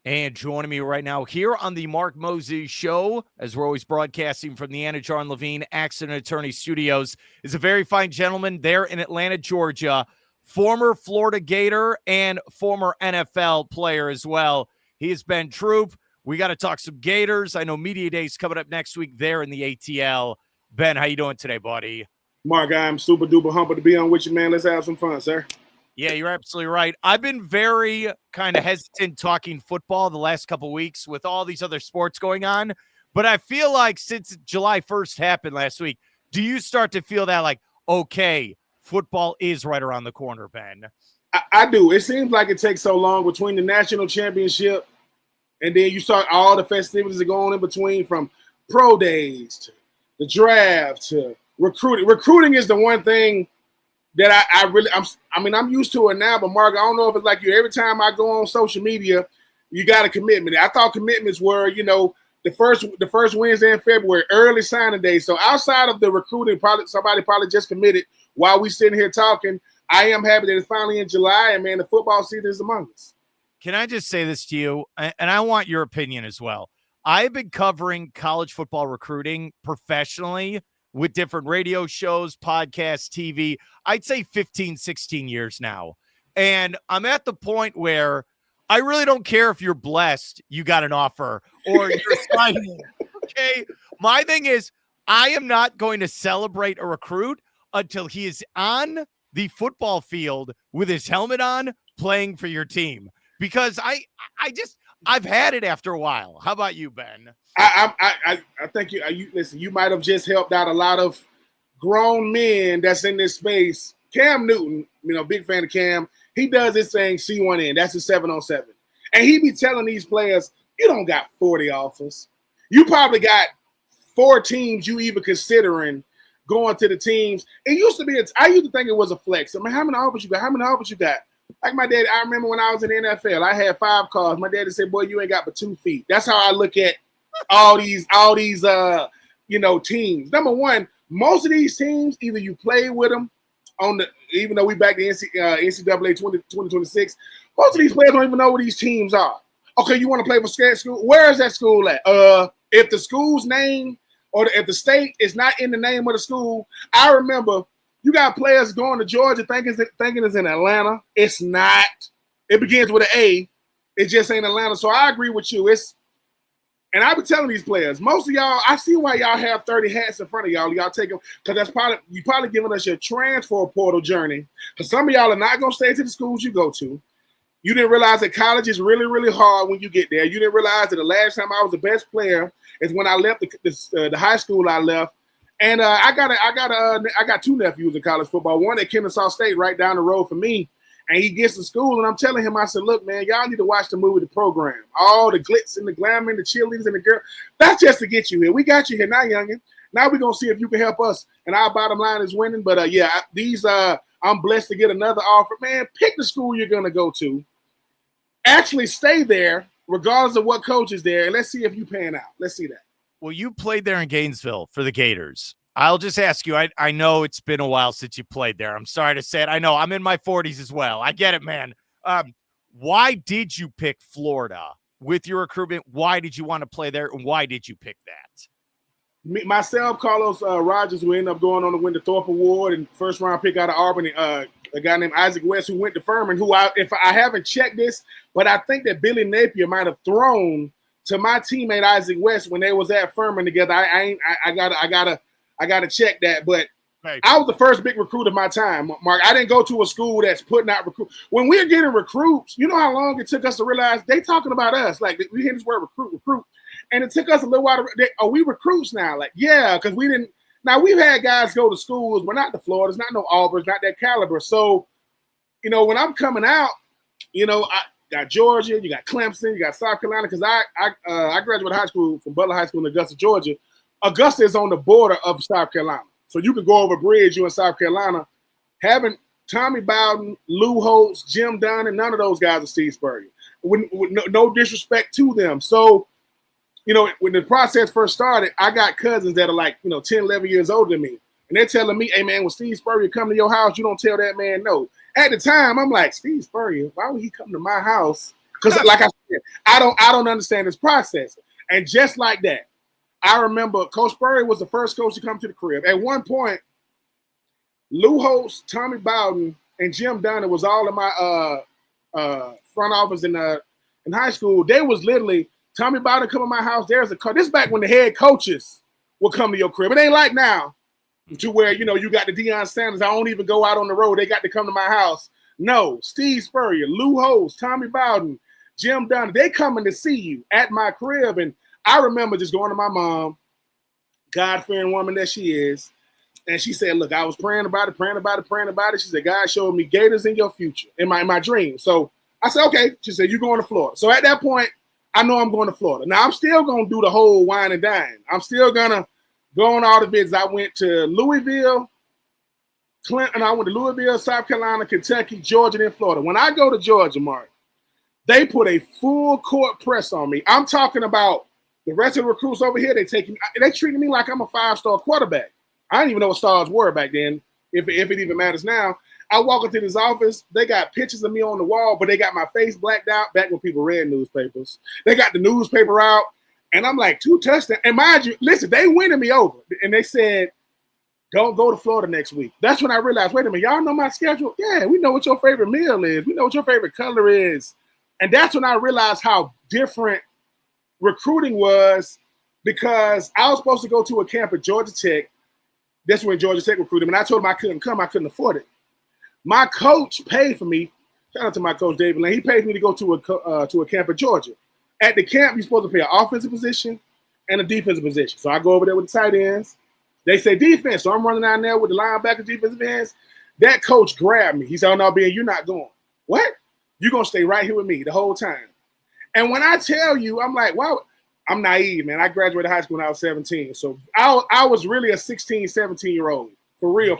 And joining me right now here on the Mark Moses Show, as we're always broadcasting from the Anidjar and Levine Accident Attorney Studios, is a very fine gentleman there in Atlanta, Georgia, former Florida Gator and former NFL player as well. He is Ben Troupe. We got to talk some Gators. I know Media Day's coming up next week there in the ATL. Ben, how you doing today, buddy? Mark, I'm super duper humble to be on with you, man. Let's have some fun, sir. Yeah, you're absolutely right. I've been very kind of hesitant talking football the last couple weeks with all these other sports going on. But I feel like since July 1st happened last week, do you start to feel that like, okay, football is right around the corner, Ben? I do. It seems like it takes so long between the national championship and then you start all the festivities that go on in between, from pro days to the draft to recruiting. Recruiting is the one thing that I'm used to it now, but Mark, I don't know if it's like you. Every time I go on social media, you got a commitment. I thought commitments were, the first Wednesday in February, early signing day. So outside of the recruiting, somebody just committed while we sitting here talking. I am happy that it's finally in July, and man, the football season is among us. Can I just say this to you? And I want your opinion as well. I've been covering college football recruiting professionally with different radio shows, podcasts, TV, I'd say 15, 16 years now. And I'm at the point where I really don't care if you're blessed, you got an offer, or you're signing. Okay. My thing is, I am not going to celebrate a recruit until he is on the football field with his helmet on playing for your team. Because I've had it after a while. How about you, Ben? I think you listen. You might have just helped out a lot of grown men that's in this space. Cam Newton, big fan of Cam. He does this thing C1N. That's a 7-on-7, and he be telling these players, "You don't got 40 offers. You probably got 4 teams you even considering going to the teams." It used to be. I used to think it was a flex. I mean, how many offers you got? How many offers you got? Like my dad, I remember when I was in the NFL, I had 5 cars. My daddy said, "Boy, you ain't got but 2 feet." That's how I look at all these teams. Number one, most of these teams, either you play with them even though we back to NCAA 2026, most of these players don't even know what these teams are. Okay, you want to play for state school? Where is that school at? If the school's name or if the state is not in the name of the school, I remember you got players going to Georgia thinking it's in Atlanta. It's not. It begins with an A. It just ain't Atlanta. So I agree with you. And I've been telling these players, most of y'all, I see why y'all have 30 hats in front of y'all. Y'all take them because you probably giving us your transfer portal journey. Because some of y'all are not going to stay to the schools you go to. You didn't realize that college is really, really hard when you get there. You didn't realize that the last time I was the best player is when I left the high school I left. And I got 2 nephews in college football. One at Kennesaw State, right down the road from me. And he gets to school, and I'm telling him, I said, "Look, man, y'all need to watch the movie The Program. All the glitz and the glamour and the cheerleaders and the girl. That's just to get you here. We got you here now, youngin. Now we're going to see if you can help us." And our bottom line is winning. But, I'm blessed to get another offer. Man, pick the school you're going to go to. Actually stay there, regardless of what coach is there, and let's see if you pan out. Let's see that. Well, you played there in Gainesville for the Gators. I'll just ask you, I know it's been a while since you played there. I'm sorry to say it. I know I'm in my 40s as well. I get it, man. Why did you pick Florida with your recruitment? Why did you want to play there? And why did you pick that? Myself, Carlos Rogers, who ended up going on to win the Thorpe Award and first round pick out of Albany, a guy named Isaac West who went to Furman, if I haven't checked this, but I think that Billy Napier might have thrown to my teammate Isaac West when they was at Furman together. I gotta check that, but right. I was the first big recruit of my time, Mark. I didn't go to a school that's putting out recruits. When we're getting recruits, you know how long it took us to realize they talking about us. Like, we hear this word recruit. And it took us a little while are we recruits now? Like, yeah, because we didn't. Now, we've had guys go to schools, but not the Floridas, not no Auburns, not that caliber. So, when I'm coming out, I got Georgia, you got Clemson, you got South Carolina, because I graduated high school from Butler High School in Augusta, Georgia. Augusta is on the border of South Carolina. So you could go over a bridge, you in South Carolina. Having Tommy Bowden, Lou Holtz, Jim Dunn, and none of those guys are Steve Spurrier. With no disrespect to them. So, when the process first started, I got cousins that are like, 10, 11 years older than me. And they're telling me, "Hey, man, when Steve Spurrier come to your house, you don't tell that man no." At the time, I'm like, "Steve Spurrier, why would he come to my house Because like I said, I don't understand this process. And just like that, I remember Coach Spurrier was the first coach to come to the crib. At one point, Lou Holtz, Tommy Bowden, and Jim Dunner was all in my front office in high school. They was literally Tommy Bowden come to my house. There's a coach. This is back when the head coaches would come to your crib. It ain't like now to where, you got the Deion Sanders. I don't even go out on the road. They got to come to my house. No, Steve Spurrier, Lou Holtz, Tommy Bowden, Jim Dunn, they coming to see you at my crib. And I remember just going to my mom, God-fearing woman that she is, and she said, look, I was praying about it. She said, God showed me Gators in your future, in my dream. So I said, okay. She said, you're going to Florida. So at that point, I know I'm going to Florida. Now, I'm still going to do the whole wine and dine. I'm still going to go on all the visits. I went to Louisville, Clinton. I went to Louisville, South Carolina, Kentucky, Georgia, and then Florida. When I go to Georgia, Mark, they put a full court press on me. I'm talking about the rest of the recruits over here. They treating me like I'm a 5-star quarterback. I didn't even know what stars were back then, if it even matters now. I walk into this office, they got pictures of me on the wall, but they got my face blacked out back when people read newspapers. They got the newspaper out, and I'm like, 2 touchdowns. And mind you, listen, they winning me over. And they said, don't go to Florida next week. That's when I realized, wait a minute, y'all know my schedule? Yeah, we know what your favorite meal is. We know what your favorite color is. And that's when I realized how different recruiting was, because I was supposed to go to a camp at Georgia Tech. That's when Georgia Tech recruited me. And I told him I couldn't come. I couldn't afford it. My coach paid for me. Shout out to my coach, David Lane. He paid for me to go to a camp at Georgia. At the camp, you're supposed to play an offensive position and a defensive position. So I go over there with the tight ends. They say defense. So I'm running down there with the linebacker defensive ends. That coach grabbed me. He said, oh, no, Ben, you're not going. What? You're going to stay right here with me the whole time. And when I tell you, I'm like, wow, I'm naive, man. I graduated high school when I was 17. So I was really a 16, 17-year-old. For real.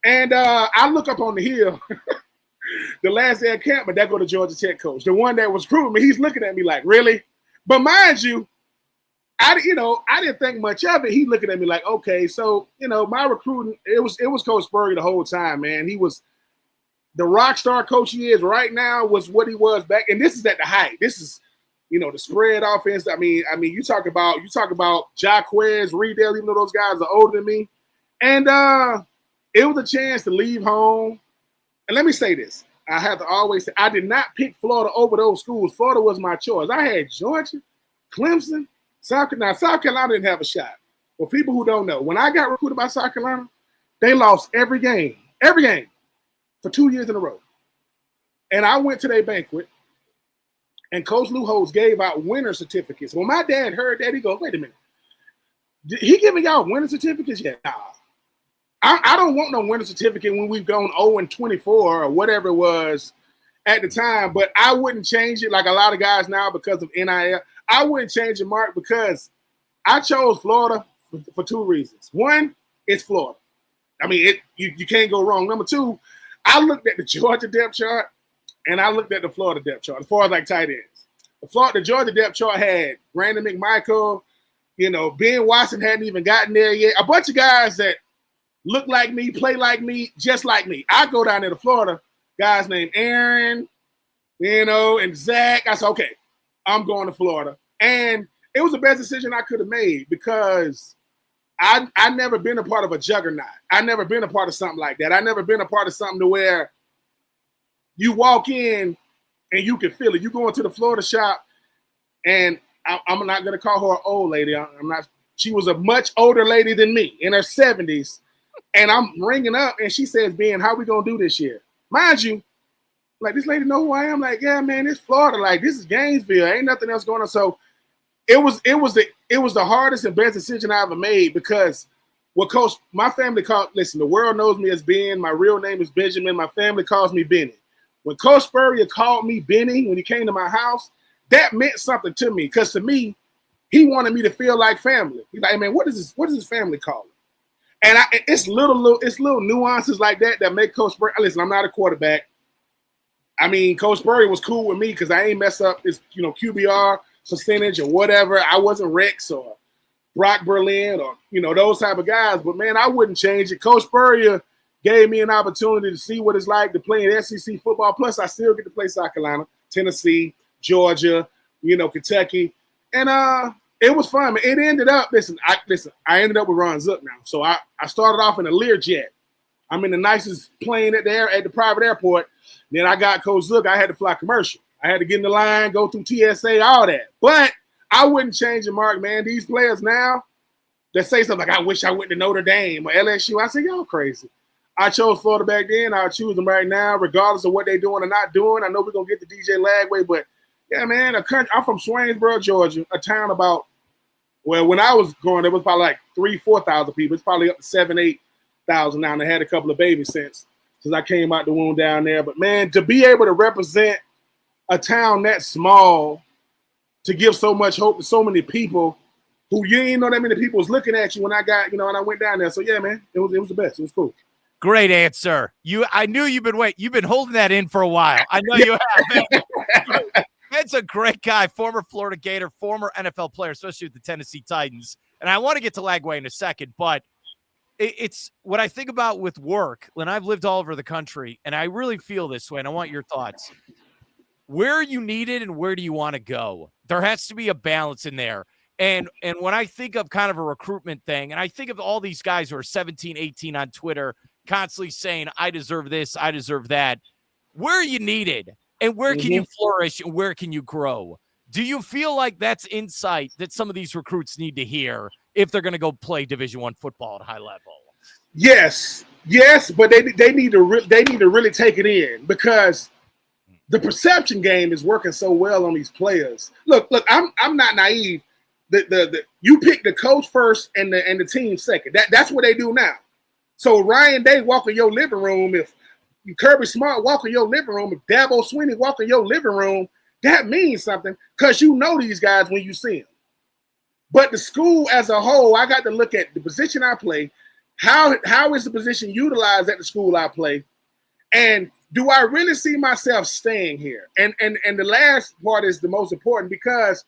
And I look up on the hill the last day of camp, but that go to Georgia Tech coach. The one that was recruiting me, he's looking at me like, really? But mind you, I didn't think much of it. He looking at me like, okay, so, my recruiting, it was Coach Spurrier the whole time, man. He was the rock star coach he is right now was what he was back. And this is at the height. This is, the spread offense. I mean, you talk about Jaquez, Reedale, even though those guys are older than me. And it was a chance to leave home. And let me say this. I have to always say, I did not pick Florida over those schools. Florida was my choice. I had Georgia, Clemson, South Carolina. Now, South Carolina didn't have a shot. For people who don't know, when I got recruited by South Carolina, they lost every game for 2 years in a row. And I went to their banquet, and Coach Lou Holtz gave out winner certificates. When my dad heard that, he goes, wait a minute. Did he giving y'all winner certificates yet? Nah. I don't want no winner certificate when we've gone 0-24 or whatever it was at the time, but I wouldn't change it like a lot of guys now because of NIL. I wouldn't change it, Mark, because I chose Florida for 2 reasons. One, it's Florida. I mean, you can't go wrong. Number 2, I looked at the Georgia depth chart and I looked at the Florida depth chart as far as like tight ends. The Georgia depth chart had Brandon McMichael, Ben Watson hadn't even gotten there yet. A bunch of guys that look like me, play like me, just like me. I go down there to Florida, guys named Aaron, and Zach. I said, okay, I'm going to Florida. And it was the best decision I could have made because I never been a part of a juggernaut. I never been a part of something like that. I never been a part of something to where you walk in and you can feel it. You go into the Florida shop, and I'm not going to call her an old lady. I'm not. She was a much older lady than me in her 70s. And I'm ringing up, and she says, Ben, how we going to do this year? Mind you, like, this lady know who I am? Like, yeah, man, it's Florida. Like, this is Gainesville. Ain't nothing else going on. So it was the hardest and best decision I ever made because my family called, listen, the world knows me as Ben. My real name is Benjamin. My family calls me Benny. When Coach Spurrier called me Benny when he came to my house, that meant something to me because to me, he wanted me to feel like family. He's like, hey, man, what is his family called? And it's little nuances like that make Coach Spurrier. Listen, I'm not a quarterback. I mean, Coach Spurrier was cool with me because I ain't mess up his, QBR percentage or whatever. I wasn't Rex or Brock Berlin or, those type of guys. But, man, I wouldn't change it. Coach Spurrier gave me an opportunity to see what it's like to play in SEC football. Plus, I still get to play South Carolina, Tennessee, Georgia, Kentucky. And it was fun, man. It ended up, I ended up with Ron Zook now. So I started off in a Learjet. I'm in the nicest plane at the private airport. Then I got Coach Zook. I had to fly commercial. I had to get in the line, go through TSA, all that. But I wouldn't change it, Mark, man. These players now that say something like, I wish I went to Notre Dame or LSU. I say, y'all crazy. I chose Florida back then. I'll choose them right now, regardless of what they're doing or not doing. I know we're going to get to DJ Lagway, but yeah, man, I'm from Swainsboro, Georgia, a town about, well, when I was growing, it was probably like 3,000-4,000 people. It's probably up to 7,000-8,000 now, and I had a couple of babies since I came out the womb down there. But, man, to be able to represent a town that small, to give so much hope to so many people who you didn't know that many people was looking at you when I got, when I went down there. So, yeah, man, it was the best. It was cool. Great answer. I knew you've been holding that in for a while. I know you have. Ben's a great guy, former Florida Gator, former NFL player, especially with the Tennessee Titans. And I want to get to Lagway in a second, but it's what I think about with work, when I've lived all over the country, and I really feel this way, and I want your thoughts. Where are you needed and where do you want to go? There has to be a balance in there. And when I think of kind of a recruitment thing, and I think of all these guys who are 17, 18 on Twitter, constantly saying, I deserve this, I deserve that. Where are you needed? And where can you flourish and where can you grow? Do you feel like that's insight that some of these recruits need to hear if they're going to go play Division I football at a high level? Yes, but they need to really take it in, because the perception game is working so well on these players. Look, I'm not naive. You pick the coach first and the team second. That's what they do now. So Ryan Day walk in your living room, if Kirby Smart walk in your living room, if Dabo Swinney walk in your living room, that means something, because you know these guys when you see them. But the school as a whole, I got to look at the position I play. How is the position utilized at the school I play? And do I really see myself staying here? And the last part is the most important, because,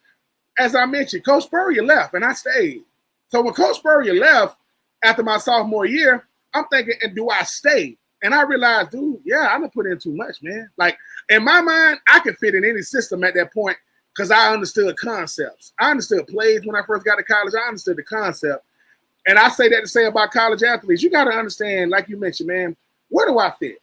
as I mentioned, Coach Spurrier left and I stayed. So when Coach Spurrier left after my sophomore year, I'm thinking, and do I stay? And I realized, dude, yeah, I done put in too much, man. Like, in my mind, I could fit in any system at that point, because I understood concepts. I understood plays when I first got to college. I understood the concept. And I say that to say about college athletes, you got to understand, like you mentioned, man, where do I fit?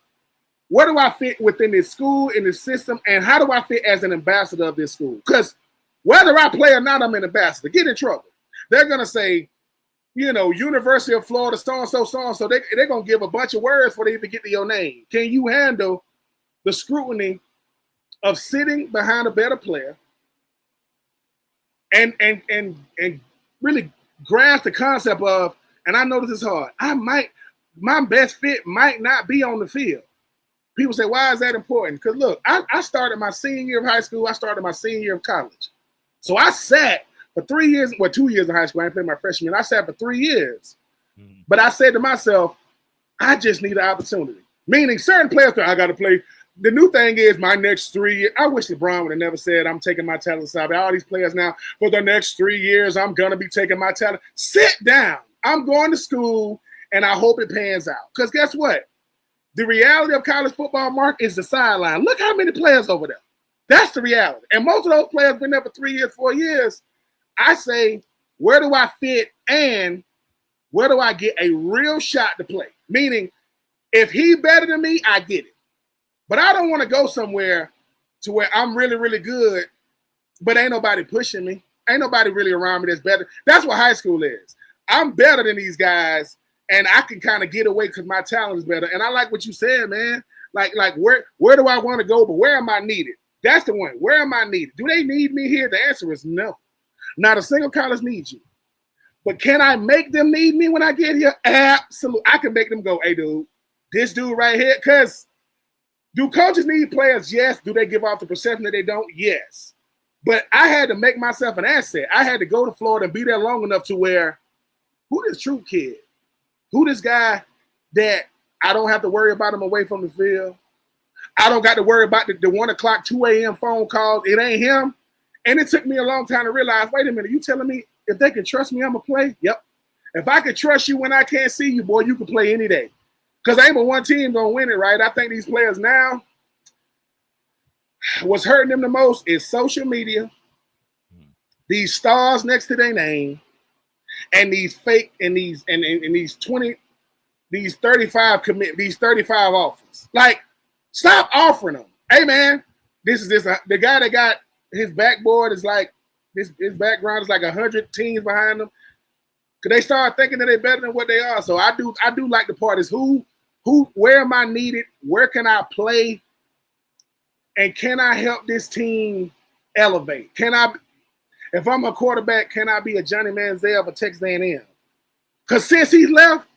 Where do I fit within this school, in this system, and how do I fit as an ambassador of this school? Because whether I play or not, I'm an ambassador. Get in trouble. They're going to say, University of Florida, so-and-so, so-and-so. They're going to give a bunch of words before they even get to your name. Can you handle the scrutiny of sitting behind a better player and really grasp the concept of, and I know this is hard, my best fit might not be on the field. People say, why is that important? Because, look, I started my senior year of high school. I started my senior year of college. So I sat for 3 years, 2 years in high school. I didn't play my freshman year. I sat for 3 years. But I said to myself, I just need an opportunity. Meaning certain players, I got to play. The new thing is my next 3 years. I wish LeBron would have never said, I'm taking my talent aside. All these players now, for the next 3 years, I'm going to be taking my talent. Sit down. I'm going to school, and I hope it pans out. Because guess what? The reality of college football, Mark, is the sideline. Look how many players over there. That's the reality. And most of those players been there for 3 years, 4 years. I say, where do I fit and where do I get a real shot to play? Meaning, if he better than me, I get it. But I don't want to go somewhere to where I'm really, really good, but ain't nobody pushing me. Ain't nobody really around me that's better. That's what high school is. I'm better than these guys, and I can kind of get away because my talent is better. And I like what you said, man. Like where do I want to go, but where am I needed? That's the one. Where am I needed? Do they need me here? The answer is no. Not a single college needs you. But can I make them need me when I get here? Absolutely. I can make them go, hey, dude, this dude right here. Because do coaches need players? Yes. Do they give off the perception that they don't? Yes. But I had to make myself an asset. I had to go to Florida and be there long enough to where, who this Troupe kid? Who this guy that I don't have to worry about him away from the field? I don't got to worry about the 1 o'clock, 2 a.m. phone calls. It ain't him. And it took me a long time to realize, wait a minute, you telling me if they can trust me, I'm going to play? Yep. If I can trust you when I can't see you, boy, you can play any day. Because ain't but one team going to win it, right? I think these players now, What's hurting them the most is social media, these stars next to their name, and these fake and these 35 offers. Like, stop offering them. Hey man, the guy that got his backboard is like his background is like 100 teams behind them. Cause they start thinking that they're better than what they are. So I do like the part is who, where am I needed? Where can I play? And can I help this team elevate? If I'm a quarterback, can I be a Johnny Manziel for Texas A&M? Because since he's left,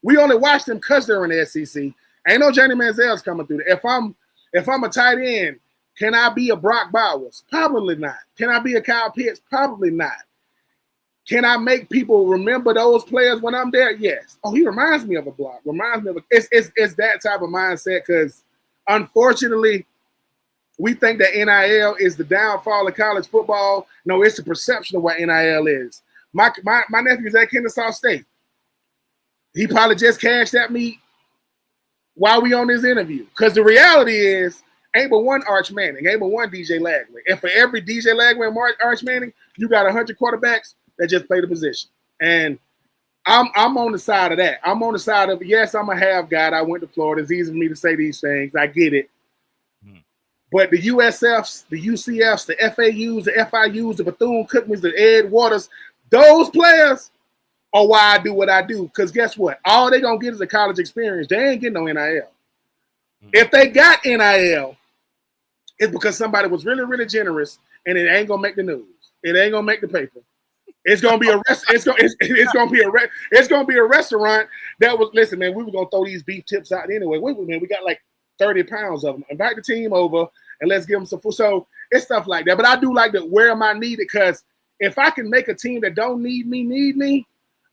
we only watched him because they're in the SEC. Ain't no Johnny Manziel's coming through there. If I'm a tight end, can I be a Brock Bowers? Probably not. Can I be a Kyle Pitts? Probably not. Can I make people remember those players when I'm there? Yes. Oh, he reminds me of a block. It's that type of mindset because unfortunately, we think that NIL is the downfall of college football. No, it's the perception of what NIL is. My nephew's at Kennesaw State. He probably just cashed at me while we on this interview. Because the reality is, ain't but one Arch Manning, ain't but one DJ Lagway. And for every DJ Lagway and Arch Manning, you got 100 quarterbacks that just play the position. And I'm on the side of that. I'm on the side of, yes, I'm a half guy. I went to Florida. It's easy for me to say these things. I get it. But the USFs, the UCFs, the FAUs, the FIUs, the Bethune-Cookmans, the Ed Waters, those players are why I do what I do. Because guess what? All they going to get is a college experience. They ain't getting no NIL. If they got NIL, it's because somebody was really, really generous, and it ain't going to make the news. It ain't going to make the paper. It's gonna be it's gonna be a restaurant that was, listen, man, we were gonna throw these beef tips out anyway. Wait, man, we got like 30 pounds of them. Invite the team over and let's give them some food. So it's stuff like that. But I do like that. Where am I needed? Because if I can make a team that don't need me,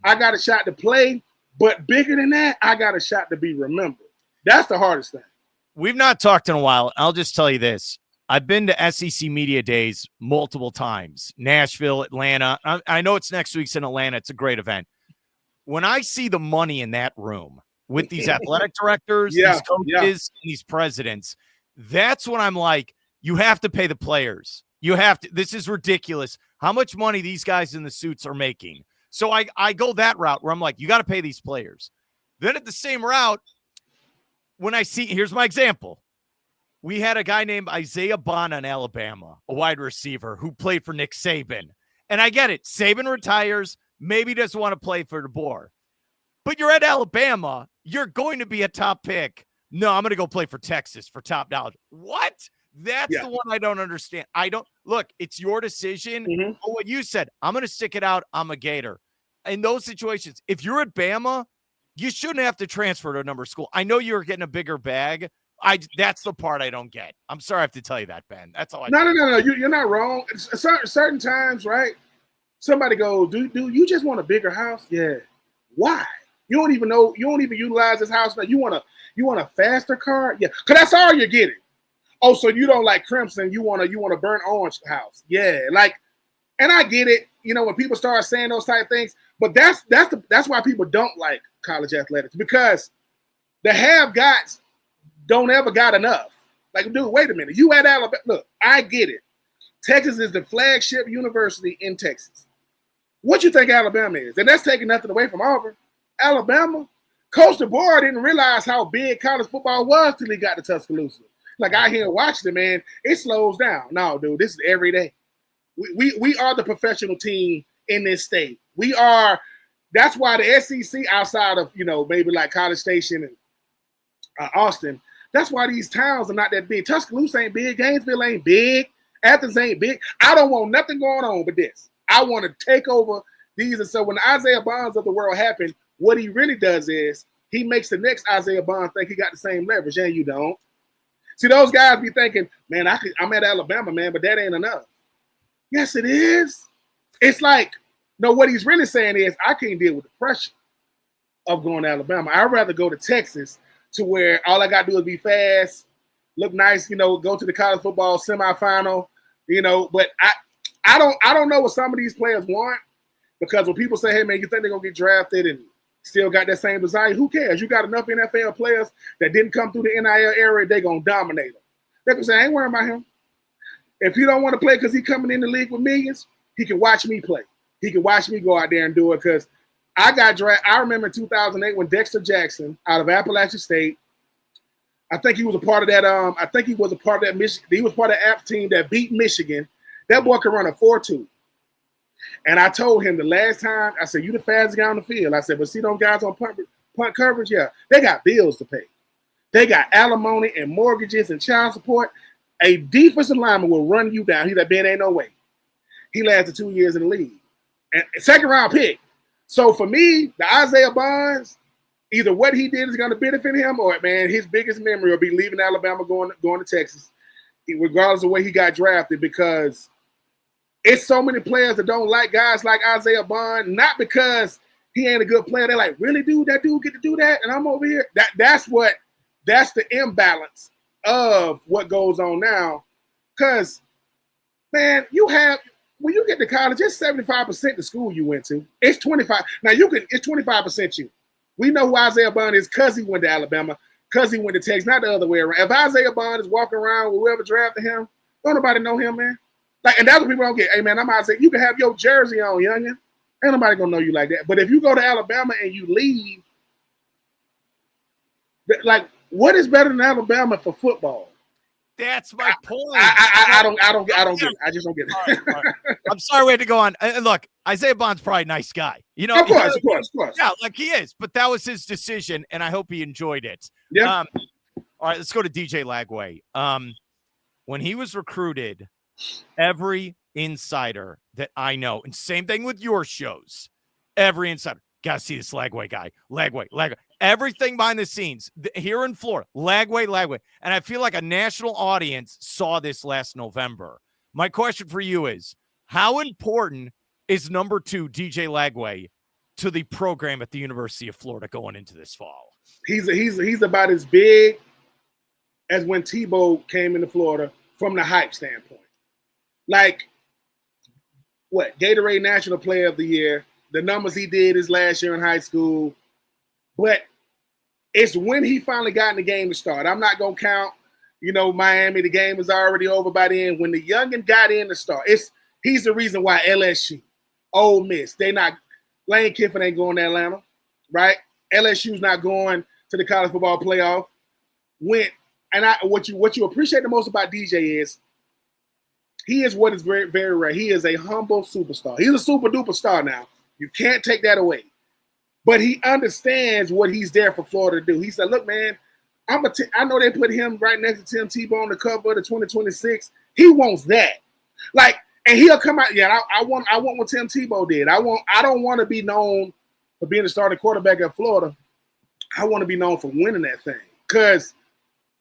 I got a shot to play. But bigger than that, I got a shot to be remembered. That's the hardest thing. We've not talked in a while. I'll just tell you this. I've been to SEC Media Days multiple times, Nashville, Atlanta. I know it's next week's in Atlanta. It's a great event. When I see the money in that room with these athletic directors, these coaches, and these presidents, that's when I'm like, you have to pay the players. You have to. This is ridiculous how much money these guys in the suits are making. So I go that route where I'm like, you got to pay these players. Then at the same route, when I see, here's my example. We had a guy named Isaiah Bond in Alabama, a wide receiver who played for Nick Saban. And I get it. Saban retires, maybe doesn't want to play for the Boar. But you're at Alabama. You're going to be a top pick. No, I'm going to go play for Texas for top knowledge. What? That's the one I don't understand. Look, it's your decision. But what you said, I'm going to stick it out. I'm a Gator. In those situations, if you're at Bama, you shouldn't have to transfer to a number school. I know you're getting a bigger bag. That's the part I don't get. I'm sorry I have to tell you that, Ben. That's all I No. You're not wrong. Certain times, right? Somebody goes, do you just want a bigger house? Yeah. Why? You don't even know. You don't even utilize this house now. You want a faster car? Yeah. Because that's all you're getting. Oh, so you don't like crimson. You want a burnt orange house. Yeah. Like, and I get it. You know, when people start saying those type of things, but that's why people don't like college athletics, because the have-gots don't ever got enough. Like, dude, wait a minute. You at Alabama. Look, I get it. Texas is the flagship university in Texas. What you think Alabama is? And that's taking nothing away from Auburn. Alabama, Coach DeBoer didn't realize how big college football was till he got to Tuscaloosa. Like, I hear watching it, man, it slows down. No, dude, this is every day. We are the professional team in this state. We are. That's why the SEC, outside of, you know, maybe like College Station and Austin, that's why these towns are not that big. Tuscaloosa ain't big. Gainesville ain't big. Athens ain't big. I don't want nothing going on but this. I want to take over these. And so when the Isaiah Bonds of the world happen, what he really does is he makes the next Isaiah Bonds think he got the same leverage, and you don't. See, those guys be thinking, man, I'm at Alabama, man, but that ain't enough. Yes, it is. It's like, no, what he's really saying is I can't deal with the pressure of going to Alabama. I'd rather go to Texas, to where all I got to do is be fast, look nice, you know, go to the college football semifinal, you know. But I don't know what some of these players want, because when people say, hey, man, you think they're going to get drafted and still got that same desire, who cares? You got enough NFL players that didn't come through the NIL era, they're going to dominate them. They're going to say, I ain't worrying about him. If he don't want to play because he's coming in the league with millions, he can watch me play. He can watch me go out there and do it because I got drafted. I remember in 2008 when Dexter Jackson out of Appalachian State, I think he was a part of that. I think he was a part of that Michigan. He was part of the App team that beat Michigan. That boy could run a 4.2. And I told him the last time, I said, "You the fastest guy on the field." I said, "But see those guys on punt coverage? Yeah, they got bills to pay. They got alimony and mortgages and child support. A defensive lineman will run you down." He's like, "Ben, ain't no way." He lasted 2 years in the league. And second round pick. So for me, the Isaiah Bonds, either what he did is going to benefit him, or man, his biggest memory will be leaving Alabama, going to Texas, regardless of where he got drafted, because it's so many players that don't like guys like Isaiah Bond, not because he ain't a good player. They're like, really, dude, that dude get to do that, and I'm over here. That's the imbalance of what goes on now. Because, man, when you get to college, it's 75% the school you went to. It's 25. Now it's 25% you. We know who Isaiah Bond is because he went to Alabama, because he went to Texas, not the other way around. If Isaiah Bond is walking around with whoever drafted him, don't nobody know him, man. Like, and that's what people don't get. Hey, man, I'm Isaiah. You can have your jersey on, youngin. Ain't nobody gonna know you like that. But if you go to Alabama and you leave, like, what is better than Alabama for football? That's my point. I don't get it. I just don't get it. All right. I'm sorry we had to go on. And look, Isaiah Bond's probably a nice guy. You know, of course. Yeah, like he is. But that was his decision, and I hope he enjoyed it. Yeah. All right, let's go to DJ Lagway. When he was recruited, every insider that I know, and same thing with your shows, every insider, gotta see this Lagway guy. Lagway. Everything behind the scenes here in Florida, Lagway. And I feel like a national audience saw this last November. My question for you is, how important is number 2 DJ Lagway to the program at the University of Florida going into this fall? He's about as big as when Tebow came into Florida from the hype standpoint. Like, what? Gatorade National Player of the Year. The numbers he did his last year in high school. But it's when he finally got in the game to start. I'm not going to count, Miami. The game was already over by then. When the youngin got in to start, he's the reason why LSU, Ole Miss, Lane Kiffin ain't going to Atlanta, right? LSU's not going to the college football playoff. What you appreciate the most about DJ is he is what is very, very rare. He is a humble superstar. He's a super duper star now. You can't take that away. But he understands what he's there for Florida to do. He said, look, man, I know they put him right next to Tim Tebow on the cover of the 2026. He wants that. Like, and he'll come out, I want what Tim Tebow did. I don't want to be known for being the starting quarterback at Florida. I want to be known for winning that thing. Because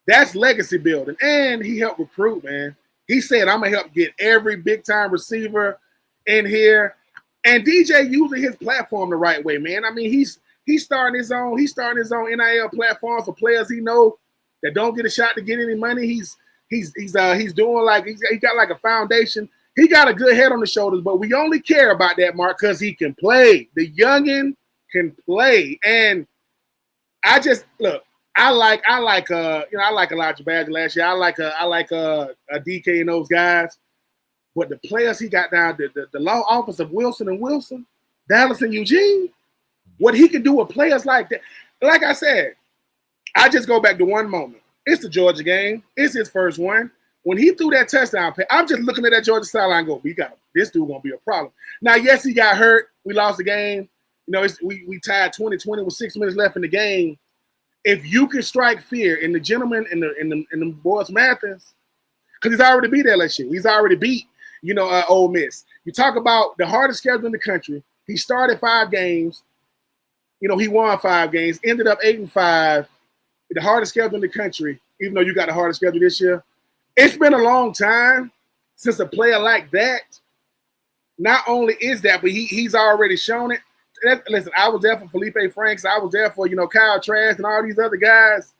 that's legacy building. And he helped recruit, man. He said, I'm going to help get every big-time receiver in here. And DJ using his platform the right way, man. I mean, he's starting his own NIL platform for players he know that don't get a shot to get any money. He's doing like he got like a foundation. He got a good head on the shoulders, but we only care about that, Mark, because he can play. The youngin can play, and I just look. I like Elijah Badger last year. I like a DK and those guys. But the players he got down, the law office of Wilson and Wilson, Dallas and Eugene, what he can do with players like that. Like I said, I just go back to one moment. It's the Georgia game. It's his first one. When he threw that touchdown pass, I'm just looking at that Georgia sideline and go, this dude gonna be a problem. Now, yes, he got hurt. We lost the game. We tied 20-20 with 6 minutes left in the game. If you can strike fear in the gentleman in the boys Mathis, because he's already beat LSU. He's already beat Ole Miss. You talk about the hardest schedule in the country. He started 5 games. He won 5 games, ended up 8-5. The hardest schedule in the country, even though you got the hardest schedule this year. It's been a long time since a player like that. Not only is that, but he's already shown it. Listen, I was there for Felipe Franks. I was there for, Kyle Trask and all these other guys.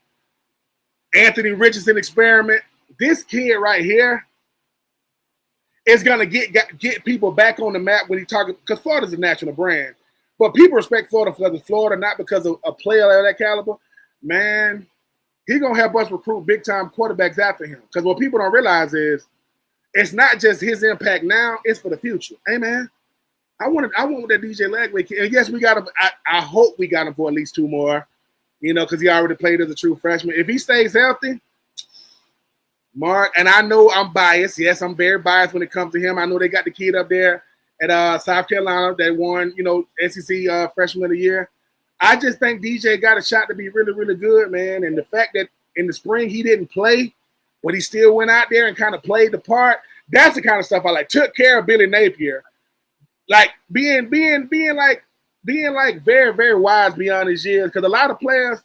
Anthony Richardson experiment. This kid right here is going to get people back on the map when he talking, because Florida's a national brand. But people respect Florida because of Florida, not because of a player of that caliber. Man, he's going to help us recruit big-time quarterbacks after him. Because what people don't realize is it's not just his impact now; it's for the future. Hey, man, I want that DJ Lagway kid. And yes, we got him. I hope we got him for at least 2 more. Because he already played as a true freshman. If he stays healthy, Mark, and I know I'm biased. Yes, I'm very biased when it comes to him. I know they got the kid up there at South Carolina that won, SEC Freshman of the Year. I just think DJ got a shot to be really, really good, man. And the fact that in the spring he didn't play, but he still went out there and kind of played the part, that's the kind of stuff I like. Took care of Billy Napier. Like being like very, very wise beyond his years. Because a lot of players,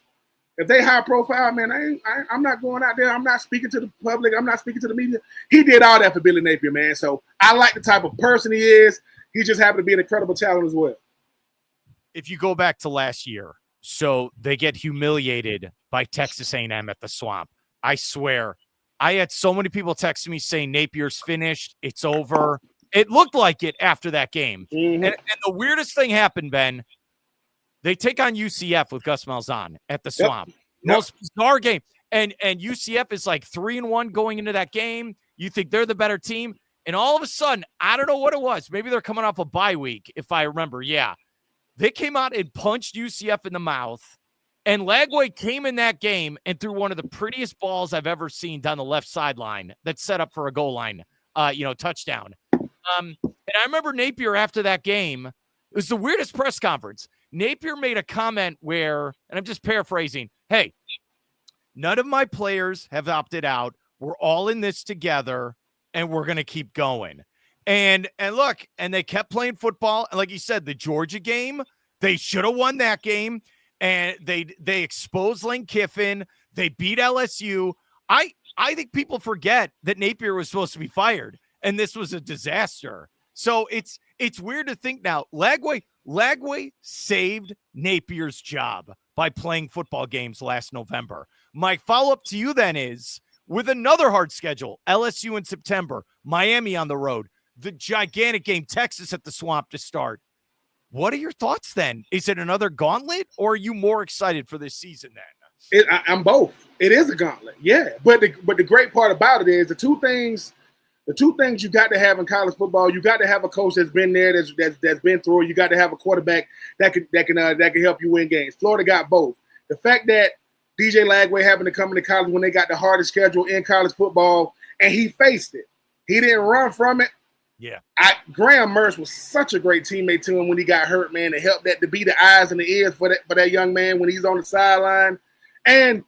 if they high profile, man, I'm not going out there. I'm not speaking to the public. I'm not speaking to the media. He did all that for Billy Napier, man. So I like the type of person he is. He just happened to be an incredible talent as well. If you go back to last year, so they get humiliated by Texas A&M at the Swamp. I swear, I had so many people texting me saying Napier's finished. It's over. It looked like it after that game. Mm-hmm. And the weirdest thing happened, Ben. They take on UCF with Gus Malzahn at the Swamp. Yep. Most bizarre game. And UCF is like 3-1 going into that game. You think they're the better team. And all of a sudden, I don't know what it was. Maybe they're coming off a bye week, if I remember. Yeah. They came out and punched UCF in the mouth. And Lagway came in that game and threw one of the prettiest balls I've ever seen down the left sideline that's set up for a goal line, touchdown. And I remember Napier after that game. It was the weirdest press conference. Napier made a comment where, and I'm just paraphrasing, hey, none of my players have opted out. We're all in this together, and we're going to keep going. And look, and they kept playing football. And like you said, the Georgia game, they should have won that game. And they exposed Lane Kiffin. They beat LSU. I think people forget that Napier was supposed to be fired, and this was a disaster. So it's weird to think now. Lagway saved Napier's job by playing football games last November. My follow-up to you then is, with another hard schedule, LSU in September, Miami on the road, the gigantic game, Texas at the Swamp to start. What are your thoughts then? Is it another gauntlet, or are you more excited for this season then? I'm both. It is a gauntlet, yeah. But the great part about it is the two things you got to have in college football. You got to have a coach that's been there, that's been through it. You got to have a quarterback that can help you win games. Florida got both. The fact that DJ Lagway happened to come into college when they got the hardest schedule in college football, and he faced it. He didn't run from it. Yeah. Graham Mertz was such a great teammate to him when he got hurt, man, to help to be the eyes and the ears for that young man when he's on the sideline. And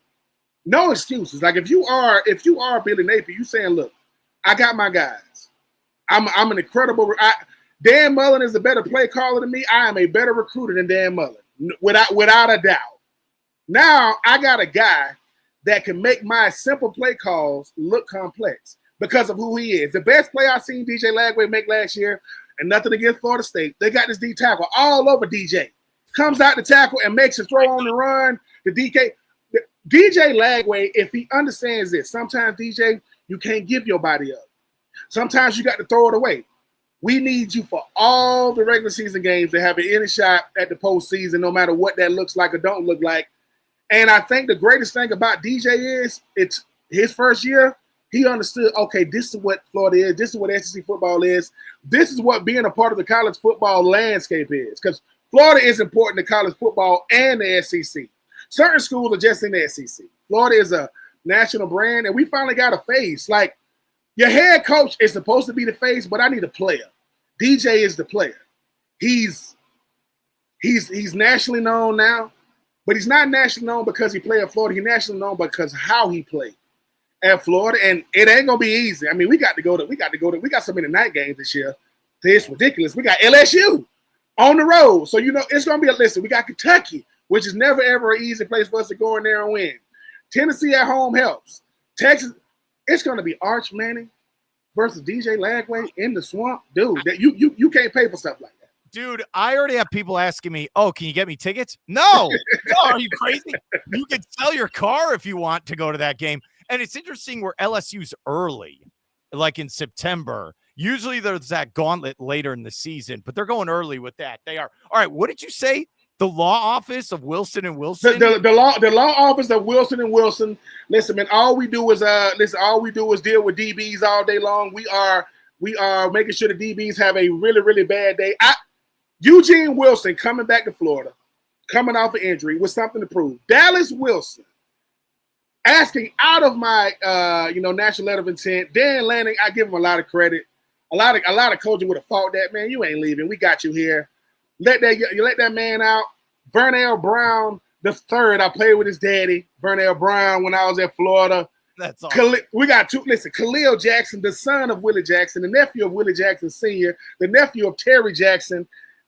no excuses. Like if you are Billy Napier, you saying, look, I got my guys. I'm an incredible Dan Mullen is a better play caller than me. I am a better recruiter than Dan Mullen, without a doubt. Now I got a guy that can make my simple play calls look complex because of who he is. The best play I seen DJ Lagway make last year, and nothing against Florida State, they got this D tackle all over DJ. Comes out the tackle and makes a throw on the run. The DJ Lagway, if he understands this, sometimes DJ, you can't give your body up. Sometimes you got to throw it away. We need you for all the regular season games to have any shot at the postseason, no matter what that looks like or don't look like. And I think the greatest thing about DJ is it's his first year. He understood, okay, this is what Florida is. This is what SEC football is. This is what being a part of the college football landscape is. Because Florida is important to college football and the SEC. Certain schools are just in the SEC. Florida is a national brand, and we finally got a face. Like, your head coach is supposed to be the face, but I need a player. DJ is the player. He's nationally known now, but he's not nationally known because he played at Florida. He's nationally known because how he played at Florida, and it ain't gonna be easy. I mean, we got so many night games this year. It's ridiculous. We got LSU on the road, so it's gonna be a listen. We got Kentucky, which is never ever an easy place for us to go in there and win. Tennessee at home helps. Texas, it's gonna be Arch Manning versus DJ Lagway in the Swamp, dude. That you can't pay for stuff like that. Dude, I already have people asking me, oh, can you get me tickets? No, are you crazy? You can sell your car if you want to go to that game. And it's interesting where LSU's early, like in September. Usually there's that gauntlet later in the season, but they're going early with that. They are. All right, what did you say? The law office of Wilson and Wilson. The law office of Wilson and Wilson. Listen, man, all we do is deal with DBs all day long. We are making sure the DBs have a really, really bad day. Eugene Wilson coming back to Florida, coming off an injury with something to prove. Dallas Wilson asking out of my national letter of intent. Dan Lanning, I give him a lot of credit. A lot of coaching would have fought that, man. You ain't leaving. We got you here. Let that man out. Vernell Brown the third. I played with his daddy, Vernell Brown, when I was at Florida. That's awesome. We got two. Listen, Khalil Jackson, the son of Willie Jackson, the nephew of Willie Jackson Sr., the nephew of Terry Jackson.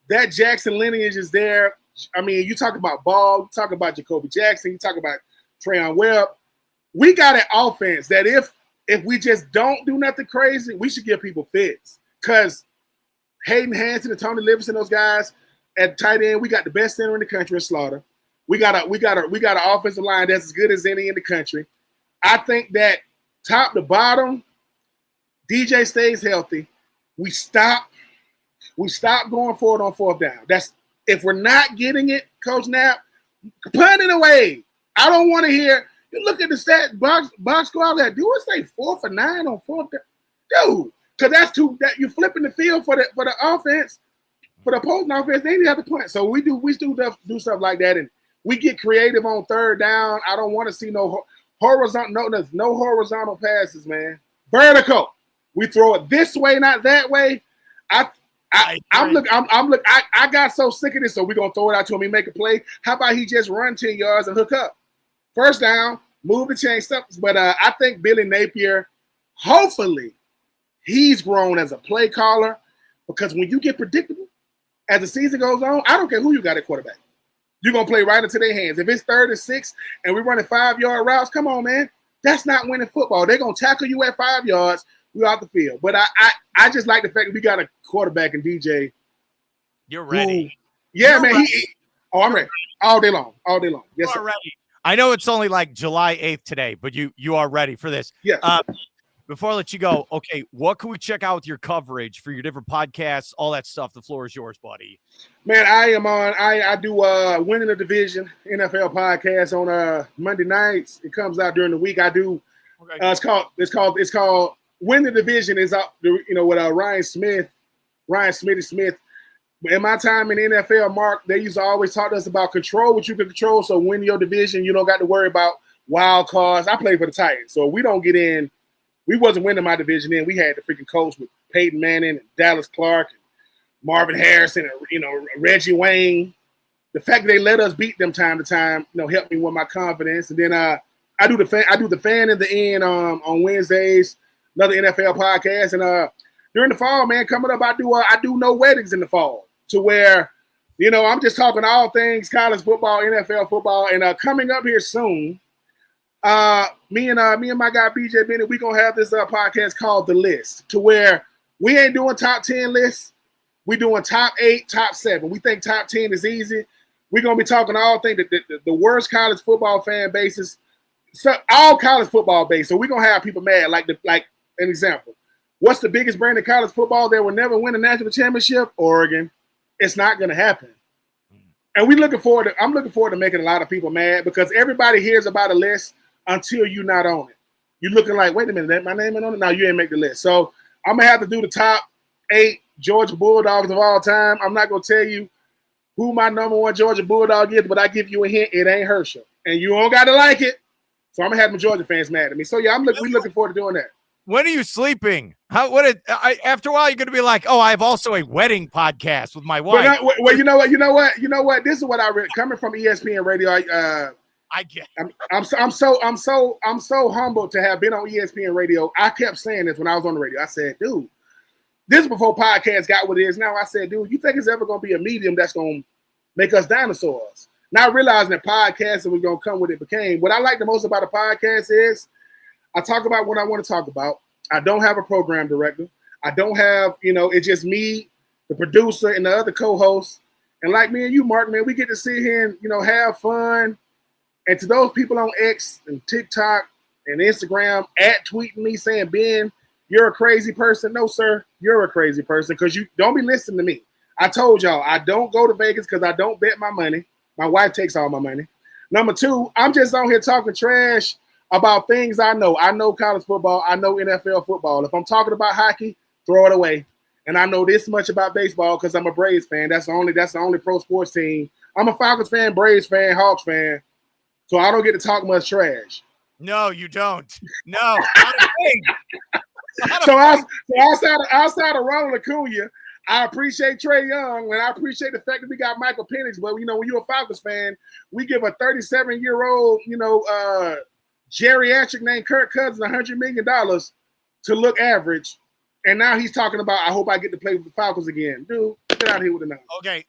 That Jackson lineage is there. I mean, you talk about Ball, you talk about Jacoby Jackson, you talk about Trayon Webb. We got an offense that if we just don't do nothing crazy, we should give people fits. Because Hayden Hanson and Tony Livingston, those guys at tight end, we got the best center in the country in Slaughter. We got an offensive line that's as good as any in the country. I think that top to bottom, DJ stays healthy. We stop going forward on fourth down. That's if we're not getting it, Coach Knapp, punt it away. I don't want to hear you look at the stat box score. I was like, do we say 4 for 9 on fourth down? Dude, because that's that you're flipping the field for the offense, for the opposing offense. They have to punt. So we do stuff like that, and we get creative on third down. I don't want to see no horizontal passes, man. Vertical. We throw it this way, not that way. I got so sick of this, so we're gonna throw it out to him. He make a play. How about he just run 10 yards and hook up? First down, move the chain stuff. But I think Billy Napier, hopefully, he's grown as a play caller, because when you get predictable as the season goes on, I don't care who you got at quarterback. You're going to play right into their hands. If it's 3rd and 6 and we're running 5-yard routes, come on, man. That's not winning football. They're going to tackle you at 5 yards. We're out the field. But I just like the fact that we got a quarterback in DJ. You're ready. You're man. I'm ready. All day long. Yes, you are ready. I know it's only like July 8th today, but you are ready for this. Yeah. Before I let you go, okay, what can we check out with your coverage for your different podcasts, all that stuff? The floor is yours, buddy. Man, I do Winning the Division NFL podcast on Monday nights. It comes out during the week. I do. Okay. It's called Win the Division is up. With Ryan Smith. In my time in the NFL, Mark, they used to always talk to us about control what you can control. So win your division, you don't got to worry about wild cards. I play for the Titans, so we don't get in. We wasn't winning my division then. We had the freaking coach with Peyton Manning and Dallas Clark and Marvin Harrison and Reggie Wayne. The fact that they let us beat them time to time, helped me with my confidence. And then I do the fan in the end on Wednesdays, another NFL podcast. And during the fall, man, coming up, I do no weddings in the fall, to where I'm just talking all things college football, NFL football, and coming up here soon. Me and my guy BJ Bennett, we gonna have this podcast called The List, to where we ain't doing top 10 lists. We doing top 8, top 7. We think top 10 is easy. We're gonna be talking all things the worst college football fan bases, so all college football base. So we're gonna have people mad. Like an example, what's the biggest brand of college football that will never win a national championship? Oregon. It's not gonna happen. And I'm looking forward to making a lot of people mad, because everybody hears about a list until you're not on it. You're looking like, wait a minute, my name ain't on it? No, you ain't make the list. So I'm going to have to do the top 8 Georgia Bulldogs of all time. I'm not going to tell you who my number 1 Georgia Bulldog is, but I give you a hint, it ain't Herschel. And you don't got to like it. So I'm going to have my Georgia fans mad at me. So, yeah, we're looking forward to doing that. When are you sleeping? After a while, you're going to be like, oh, I have also a wedding podcast with my wife. Well, you know what? This is what I read. Coming from ESPN Radio, I get. I'm so humbled to have been on ESPN Radio. I kept saying this when I was on the radio. I said, dude, this is before podcasts got what it is now. I said, dude, you think it's ever going to be a medium that's going to make us dinosaurs? Not realizing that podcasting was going to come with it became. What I like the most about a podcast is I talk about what I want to talk about. I don't have a program director. I don't have, it's just me, the producer, and the other co-hosts. And like me and you, Mark, man, we get to sit here and, have fun. And to those people on X and TikTok and Instagram tweeting me saying, Ben, you're a crazy person. No, sir, you're a crazy person, because you don't be listening to me. I told y'all I don't go to Vegas because I don't bet my money. My wife takes all my money. Number two, I'm just on here talking trash about things I know. I know college football. I know NFL football. If I'm talking about hockey, throw it away. And I know this much about baseball because I'm a Braves fan. That's the only pro sports team. I'm a Falcons fan, Braves fan, Hawks fan. So I don't get to talk much trash. No, you don't. No, not a thing. So outside of Ronald Acuna, I appreciate Trey Young, and I appreciate the fact that we got Michael Penix. But when you're a Falcons fan, we give a 37-year-old, geriatric named Kirk Cousins $100 million to look average. And now he's talking about, I hope I get to play with the Falcons again. Dude, get out of here with the nose.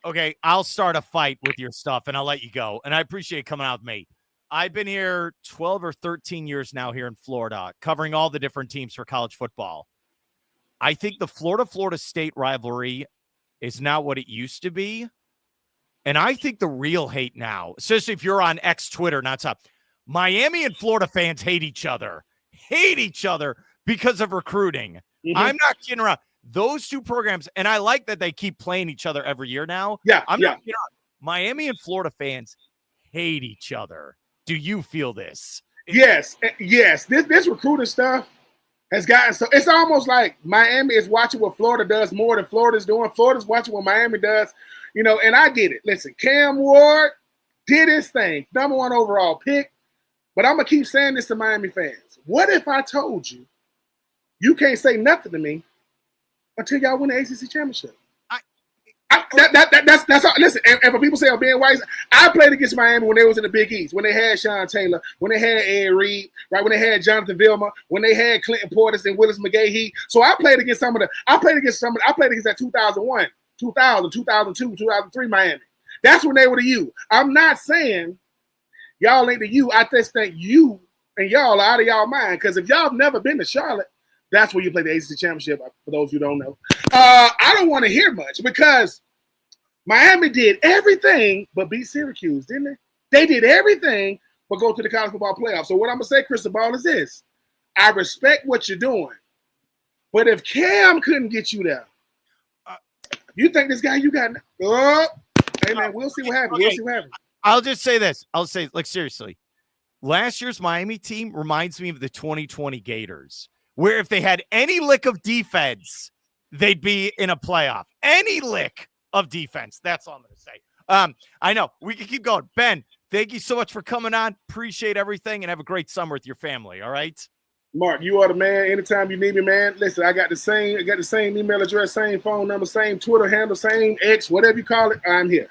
Okay. I'll start a fight with your stuff, and I'll let you go. And I appreciate coming out with me. I've been here 12 or 13 years now here in Florida, covering all the different teams for college football. I think the Florida State rivalry is not what it used to be. And I think the real hate now, especially if you're on X Twitter, not top, Miami and Florida fans hate each other because of recruiting. Mm-hmm. I'm not kidding around. Those two programs, and I like that they keep playing each other every year now. Yeah, I'm not kidding around. Miami and Florida fans hate each other. Do you feel this? Yes. This recruiting stuff has gotten so it's almost like Miami is watching what Florida does more than Florida's doing. Florida's watching what Miami does, and I get it. Listen, Cam Ward did his thing, number 1 overall pick. But I'm gonna keep saying this to Miami fans. What if I told you you can't say nothing to me until y'all win the ACC championship? That's all. Listen, and for people say, "Oh, Ben White," I played against Miami when they was in the Big East, when they had Sean Taylor, when they had Ed Reed, right? When they had Jonathan Vilma, when they had Clinton Portis and Willis McGahee. So I played against I played against that 2001, 2000, 2002, 2003 Miami. That's when they were the U. I'm not saying y'all ain't the U. I just think you and y'all are out of y'all mind, because if y'all have never been to Charlotte, that's where you play the ACC championship. For those who don't know, I don't want to hear much because Miami did everything but beat Syracuse, didn't they? They did everything but go to the college football playoff. So what I'm gonna say, Cristobal, is this: I respect what you're doing, but if Cam couldn't get you there, you think this guy you got? Hey man, we'll see what happens. Okay. We'll see what happens. I'll just say this. I'll say, seriously, last year's Miami team reminds me of the 2020 Gators, where if they had any lick of defense, they'd be in a playoff. Any lick of defense. That's all I'm going to say. I know we can keep going. Ben, thank you so much for coming on. Appreciate everything, and have a great summer with your family. All right. Mark, you are the man. Anytime you need me, man. Listen, I got the same email address, same phone number, same Twitter handle, same X, whatever you call it. I'm here.